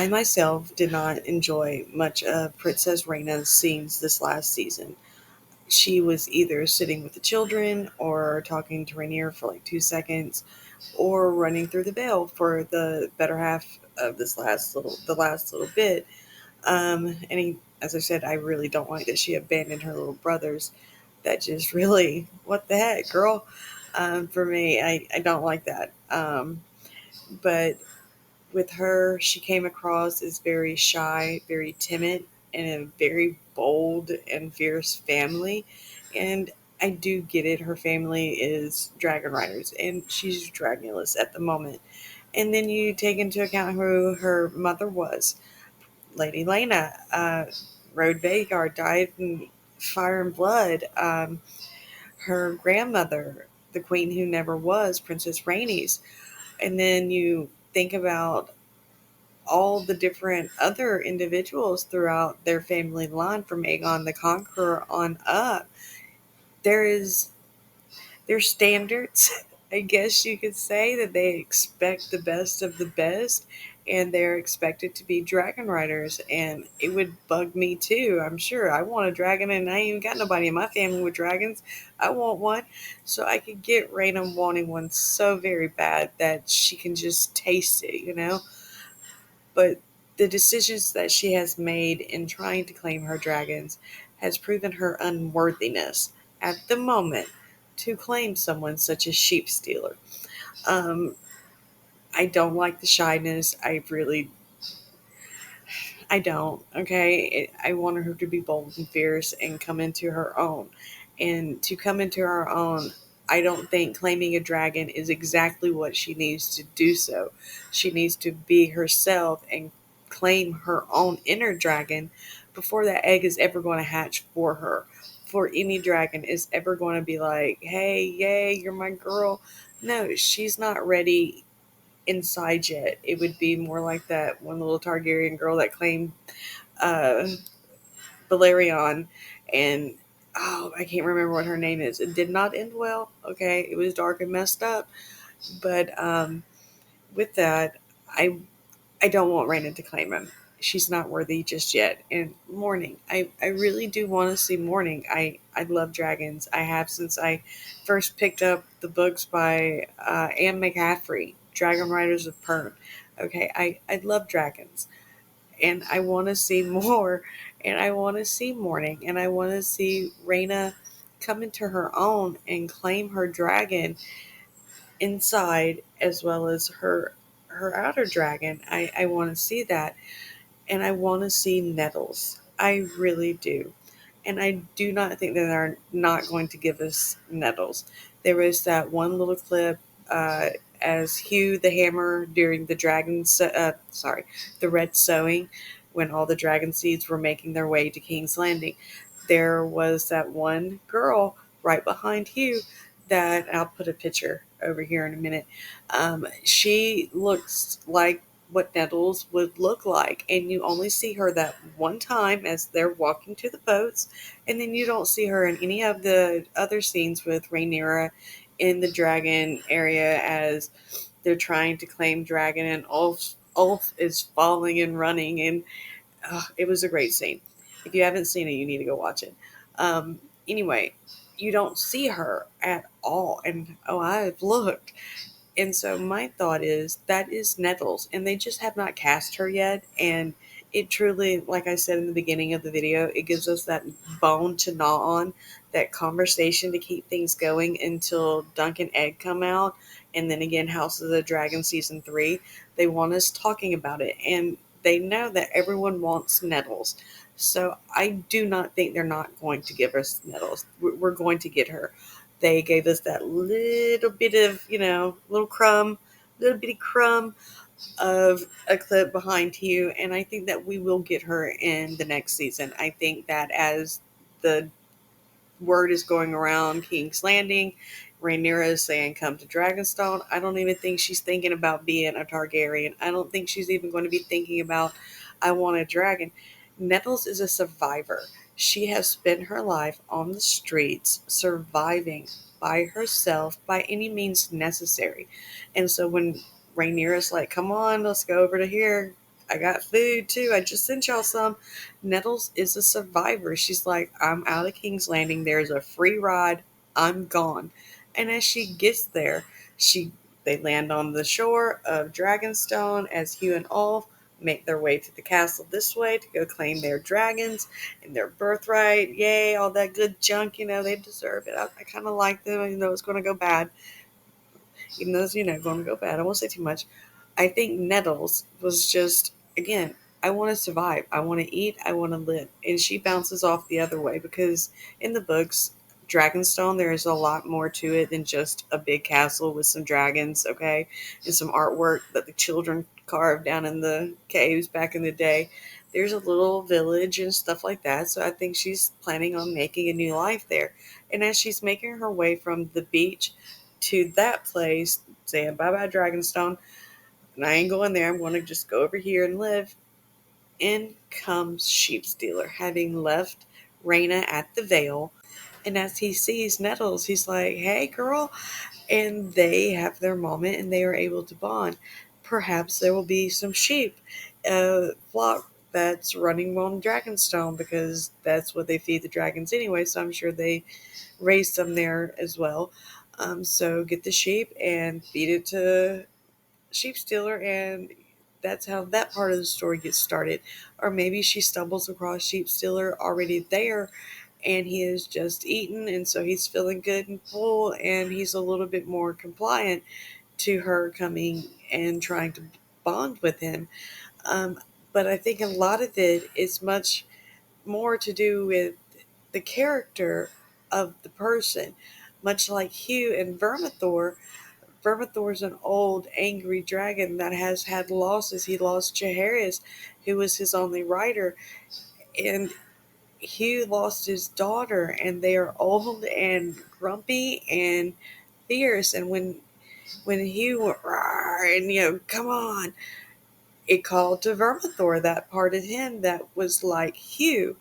I myself did not enjoy much of Princess Rhaena's scenes this last season. She was either sitting with the children or talking to Rainier for like 2 seconds or running through the veil for the better half of the last little bit. As I said, I really don't like that she abandoned her little brothers. That just really, what the heck, girl? For me, I don't like that. But with her, she came across as very shy, very timid, and a very bold and fierce family. And I do get it. Her family is dragon riders, and she's dragonless at the moment. And then you take into account who her mother was. Lady Lena, Road Vagar, died in fire and blood. Her grandmother, the queen who never was, Princess Rhaenys. And then you think about all the different other individuals throughout their family line from Aegon the Conqueror on up. There is their standards. I guess you could say that they expect the best of the best, and they're expected to be dragon riders, and it would bug me too. I'm sure I want a dragon, and I ain't even got nobody in my family with dragons. I want one, so I could get Raina wanting one so very bad that she can just taste it. But the decisions that she has made in trying to claim her dragons has proven her unworthiness at the moment to claim someone such as Sheepstealer. Um, I don't like the shyness. I don't. Okay, I want her to be bold and fierce and come into her own. And to come into her own, I don't think claiming a dragon is exactly what she needs to do. So she needs to be herself and claim her own inner dragon before that egg is ever going to hatch for her. Before any dragon is ever going to be like, "Hey, yay, you're my girl." No, she's not ready inside yet. It would be more like that one little Targaryen girl that claimed uh, Balerion, and I can't remember what her name is. It did not end well. Okay, it was dark and messed up. But with that, I I don't want Raina to claim him. She's not worthy just yet. And Morning, I really do want to see Morning. I love dragons. I have since I first picked up the books by Anne McCaffrey, Dragon Riders of Pern. Okay, I love dragons, and I want to see more, and I want to see Morning, and I want to see Raina come into her own and claim her dragon inside as well as her outer dragon. I want to see that, and I want to see Nettles. I really do. And I do not think that they're not going to give us Nettles. There was that one little clip as Hugh the Hammer during the Red Sowing, when all the dragon seeds were making their way to King's Landing. There was that one girl right behind Hugh that I'll put a picture over here in a minute. She looks like what Nettles would look like, and you only see her that one time as they're walking to the boats, and then you don't see her in any of the other scenes with Rhaenyra in the dragon area as they're trying to claim dragon, and Ulf is falling and running, and it was a great scene. If you haven't seen it, you need to go watch it. Anyway, you don't see her at all, and I've looked, and so my thought is that is Nettles, and they just have not cast her yet. And it truly, like I said in the beginning of the video, it gives us that bone to gnaw on, that conversation to keep things going until Dunk and Egg come out. And then again, House of the Dragon Season 3. They want us talking about it. And they know that everyone wants Nettles. So I do not think they're not going to give us Nettles. We're going to get her. They gave us that little bit of, little bitty crumb of a clip behind Hugh, and I think that we will get her in the next season. I think that as the word is going around King's Landing, Rhaenyra is saying, "Come to Dragonstone." I don't even think she's thinking about being a Targaryen. I don't think she's even going to be thinking about, "I want a dragon." Nettles is a survivor. She has spent her life on the streets surviving by herself by any means necessary. And so when Rhaenyra's like, "Come on, let's go over to here. I got food too. I just sent y'all some. Nettles is a survivor. She's like, I'm out of King's Landing. There's a free ride. I'm gone. And as she gets there, she they land on the shore of Dragonstone as Hugh and Ulf make their way to the castle this way to go claim their dragons and their birthright. Yay, all that good junk, they deserve it. I kind of like them, even though it's going to go bad. Even though it's, going to go bad. I won't say too much. I think Nettles was just, again, I want to survive. I want to eat. I want to live. And she bounces off the other way because in the books, Dragonstone, there is a lot more to it than just a big castle with some dragons, okay? And some artwork that the children carved down in the caves back in the day. There's a little village and stuff like that. So I think she's planning on making a new life there. And as she's making her way from the beach to that place, saying bye bye Dragonstone, and I ain't going there. I'm going to just go over here and live. In comes Sheepstealer, having left Rhaena at the Vale. And as he sees Nettles, he's like, hey, girl. And they have their moment and they are able to bond. Perhaps there will be some sheep, a flock that's running on Dragonstone because that's what they feed the dragons anyway. So I'm sure they raise some there as well. So get the sheep and feed it to Sheepstealer, and that's how that part of the story gets started. Or maybe she stumbles across Sheepstealer already there, and he has just eaten, and so he's feeling good and full, and he's a little bit more compliant to her coming and trying to bond with him. Um, but I think a lot of it is much more to do with the character of the person, much like Hugh and Vermithor. Vermithor's an old, angry dragon that has had losses. He lost Jaehaerys, who was his only rider, and Hugh lost his daughter, and they are old and grumpy and fierce. And when Hugh went, "Rawr," and come on, it called to Vermithor that part of him that was like Hugh.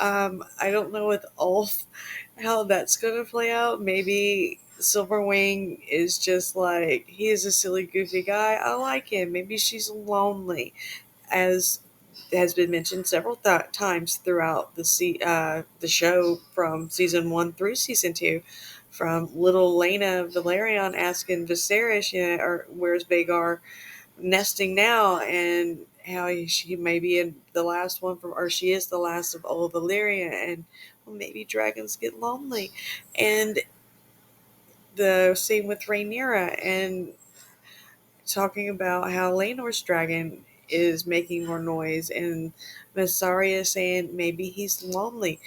I don't know with Ulf how that's gonna play out. Maybe Silverwing is just like he is a silly, goofy guy. I like him. Maybe she's lonely, as has been mentioned several times throughout the show from season 1 through season 2. From little Lena Valerian asking Viserys, or where's Vagar nesting now, and how she may be in the last one from, or she is the last of old Valyria, and well, maybe dragons get lonely, and the scene with Rhaenyra and talking about how Laenor's dragon is making more noise, and Mysaria saying maybe he's lonely,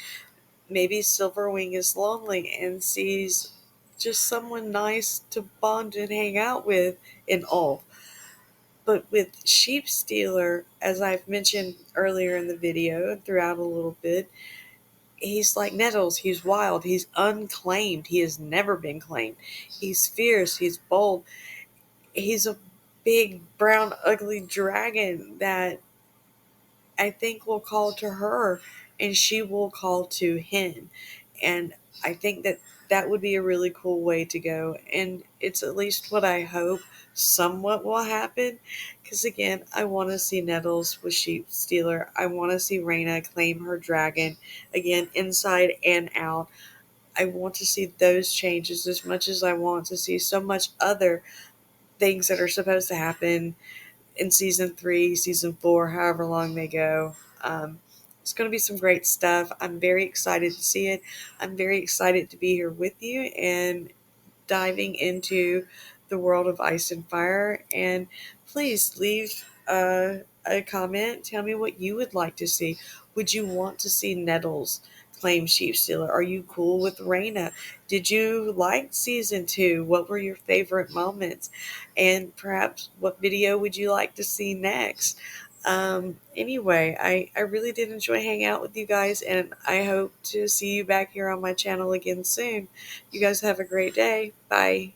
maybe Silverwing is lonely and sees just someone nice to bond and hang out with in Ulf. But with Sheepstealer, as I've mentioned earlier in the video and throughout a little bit, he's like Nettles. He's wild. He's unclaimed. He has never been claimed. He's fierce. He's bold. He's a big, brown, ugly dragon that I think will call to her and she will call to him. And I think that that would be a really cool way to go. And it's at least what I hope somewhat will happen. Because again, I want to see Nettles with Sheepstealer. I want to see Rhaena claim her dragon again, inside and out. I want to see those changes as much as I want to see so much other things that are supposed to happen in season 3, season 4, however long they go. It's going to be some great stuff. I'm very excited to see it. I'm very excited to be here with you and diving into the world of Ice and Fire. And please leave a comment. Tell me what you would like to see. Would you want to see Nettles claim Sheepstealer? Are you cool with Rhaena? Did you like season 2? What were your favorite moments? And perhaps what video would you like to see next? Anyway, I really did enjoy hanging out with you guys, and I hope to see you back here on my channel again soon. You guys have a great day. Bye.